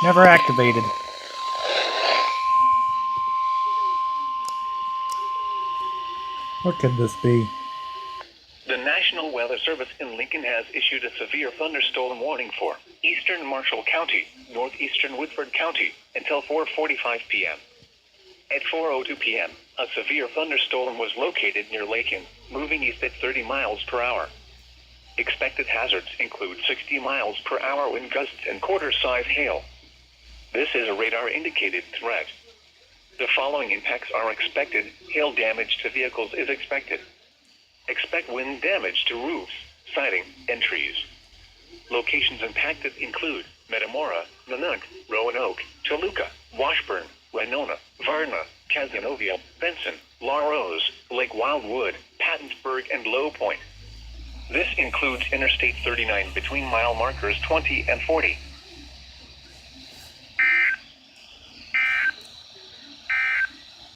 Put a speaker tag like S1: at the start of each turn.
S1: Never activated. What could this be?
S2: The National Weather Service in Lincoln has issued a severe thunderstorm warning for eastern Marshall County, northeastern Woodford County, until 4:45 p.m. At 4:02 p.m., a severe thunderstorm was located near Lakin, moving east at 30 miles per hour. Expected hazards include 60 miles per hour wind gusts and quarter-size hail. This is a radar-indicated threat. The following impacts are expected. Hail damage to vehicles is expected. Expect wind damage to roofs, siding, and trees. Locations impacted include Metamora, Nanook, Roanoke, Toluca, Washburn, Winona, Varna, Cazenovia, Benson, La Rose, Lake Wildwood, Pattonsburg, and Low Point. This includes Interstate 39 between mile markers 20 and 40.